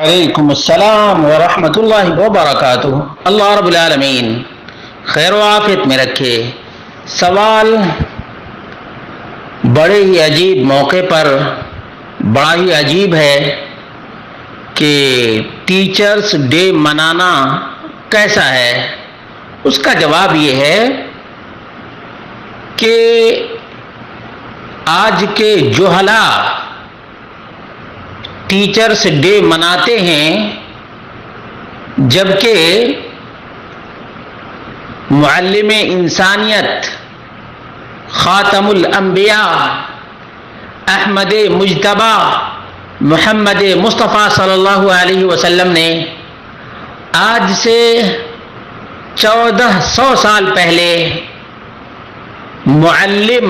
وعلیکم السلام ورحمۃ اللہ وبرکاتہ۔ اللہ رب العالمین خیر و عافیت میں رکھے۔ سوال بڑے ہی عجیب موقع پر بڑا ہی عجیب ہے کہ ٹیچرز ڈے منانا کیسا ہے؟ اس کا جواب یہ ہے کہ آج کے جہلا ٹیچرز ڈے مناتے ہیں، جبکہ معلم انسانیت خاتم الانبیاء احمد مجتبی محمد مصطفیٰ صلی اللہ علیہ وسلم نے آج سے 1400 سال پہلے معلم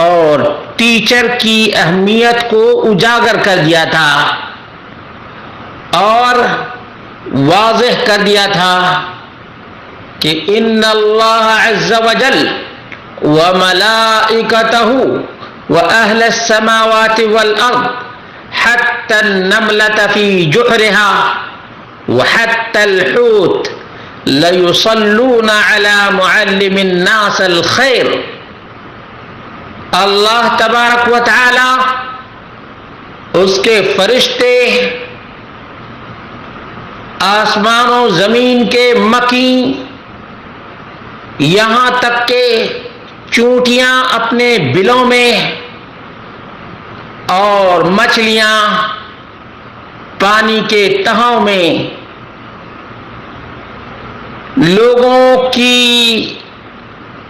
اور ٹیچر کی اہمیت کو اجاگر کر دیا تھا اور واضح کر دیا تھا کہ ان اللہ عز وجل وملائکتہ واہل السماوات والارض حتى النملة في جحرها وحتى الحوت ليصلون على معلم الناس الخير۔ اللہ تبارک و تعالی، اس کے فرشتے، آسمان و زمین کے مکین، یہاں تک کہ چونٹیاں اپنے بلوں میں اور مچھلیاں پانی کے تہوں میں لوگوں کی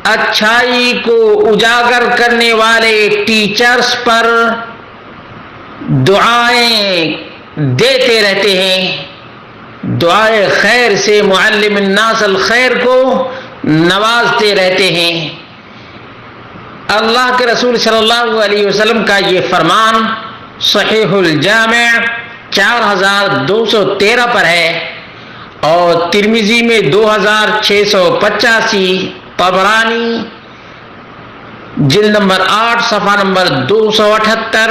اچھائی کو اجاگر کرنے والے ٹیچرز پر دعائیں دیتے رہتے ہیں، دعائے خیر سے معلم الناس الخیر کو نوازتے رہتے ہیں۔ اللہ کے رسول صلی اللہ علیہ وسلم کا یہ فرمان صحیح الجامع 4213 پر ہے اور ترمذی میں 2685، طبرانی جلد نمبر 8 صفحہ نمبر 278،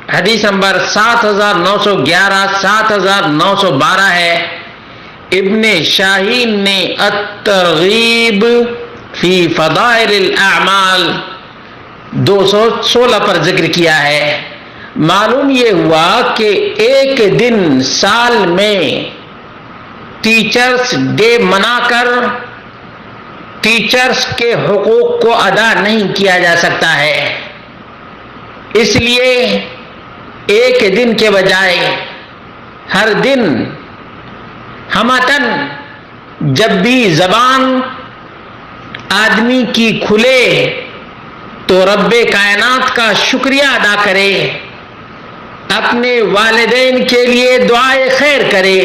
حدیث نمبر 7911 7912 ہے۔ ابن شاہین نے الترغیب فی فضائل الاعمال 216 پر ذکر کیا ہے۔ معلوم یہ ہوا کہ ایک دن سال میں ٹیچرز ڈے منا کر ٹیچرز کے حقوق کو ادا نہیں کیا جا سکتا ہے، اس لیے ایک دن کے بجائے ہر دن ہمتن جب بھی زبان آدمی کی کھلے تو رب کائنات کا شکریہ ادا کرے، اپنے والدین کے لیے دعائے خیر کرے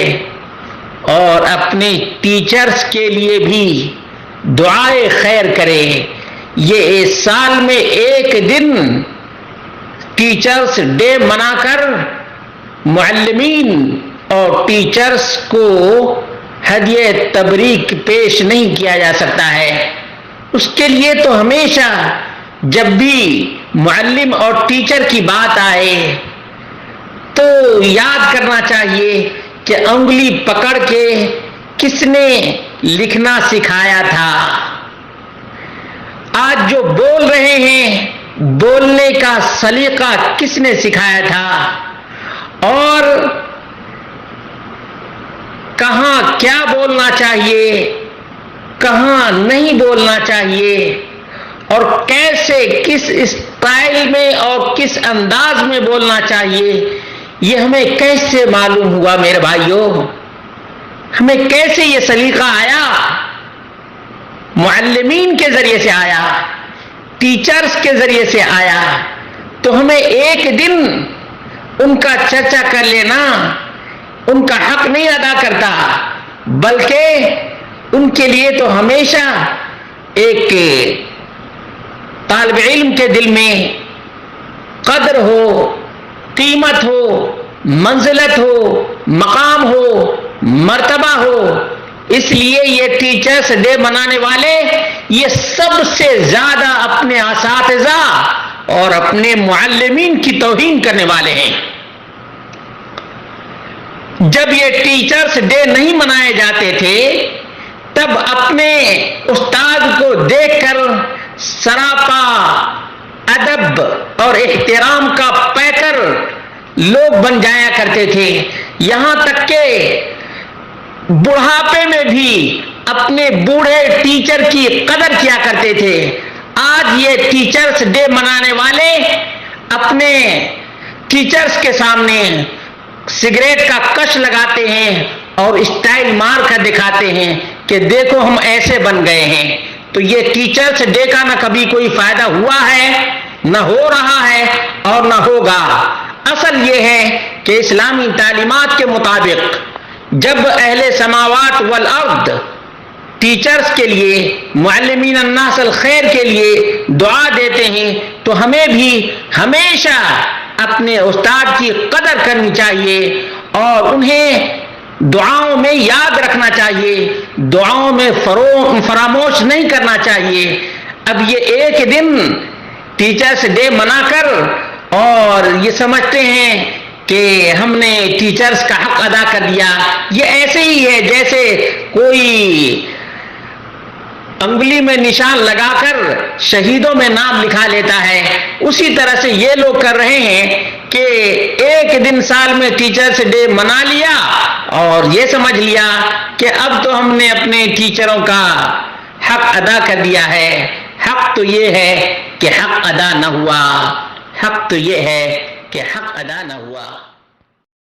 اور اپنے ٹیچرز کے لیے بھی دعائے خیر کرے۔ یہ اس سال میں ایک دن ٹیچرز ڈے منا کر معلمین اور ٹیچرز کو ہدیہ تبریک پیش نہیں کیا جا سکتا ہے۔ اس کے لیے تو ہمیشہ جب بھی معلم اور ٹیچر کی بات آئے تو یاد کرنا چاہیے کہ انگلی پکڑ کے کس نے لکھنا سکھایا تھا، آج جو بول رہے ہیں بولنے کا سلیقہ کس نے سکھایا تھا، اور کہاں کیا بولنا چاہیے، کہاں نہیں بولنا چاہیے، اور کیسے کس اسٹائل میں اور کس انداز میں بولنا چاہیے، یہ ہمیں کیسے معلوم ہوا میرے بھائیوں؟ ہمیں کیسے یہ سلیقہ آیا؟ معلمین کے ذریعے سے آیا، ٹیچرز کے ذریعے سے آیا۔ تو ہمیں ایک دن ان کا چرچا کر لینا ان کا حق نہیں ادا کرتا، بلکہ ان کے لیے تو ہمیشہ ایک طالب علم کے دل میں قدر ہو، قیمت ہو، منزلت ہو، مقام ہو، مرتبہ ہو۔ اس لیے یہ ٹیچرز ڈے منانے والے یہ سب سے زیادہ اپنے اساتذہ اور اپنے معلمین کی توہین کرنے والے ہیں۔ جب یہ ٹیچرز ڈے نہیں منائے جاتے تھے تب اپنے استاد کو دیکھ کر سراپا ادب اور احترام کا پیکر لوگ بن جایا کرتے تھے، یہاں تک کہ بڑھاپے میں بھی اپنے بوڑھے ٹیچر کی قدر کیا کرتے تھے۔ آج یہ ٹیچرز ڈے منانے والے اپنے ٹیچرز کے سامنے سگریٹ کا کش لگاتے ہیں اور اسٹائل مار کر دکھاتے ہیں کہ دیکھو ہم ایسے بن گئے ہیں۔ تو یہ ٹیچرز ڈے کا نہ کبھی کوئی فائدہ ہوا ہے، نہ ہو رہا ہے اور نہ ہوگا۔ اصل یہ ہے کہ اسلامی تعلیمات کے مطابق جب اہل سماوات والارض ٹیچرز کے لیے، معلمین الناس الخیر کے لیے دعا دیتے ہیں تو ہمیں بھی ہمیشہ اپنے استاد کی قدر کرنی چاہیے اور انہیں دعاؤں میں یاد رکھنا چاہیے، دعاؤں میں فراموش نہیں کرنا چاہیے۔ اب یہ ایک دن ٹیچرز ڈے منا کر اور یہ سمجھتے ہیں کہ ہم نے ٹیچرز کا حق ادا کر دیا، یہ ایسے ہی ہے جیسے کوئی انگلی میں نشان لگا کر شہیدوں میں نام لکھا لیتا ہے۔ اسی طرح سے یہ لوگ کر رہے ہیں کہ ایک دن سال میں ٹیچرز ڈے منا لیا اور یہ سمجھ لیا کہ اب تو ہم نے اپنے ٹیچروں کا حق ادا کر دیا ہے۔ حق تو یہ ہے کہ حق ادا نہ ہوا، حق تو یہ ہے کہ حق ادا نہ ہوا۔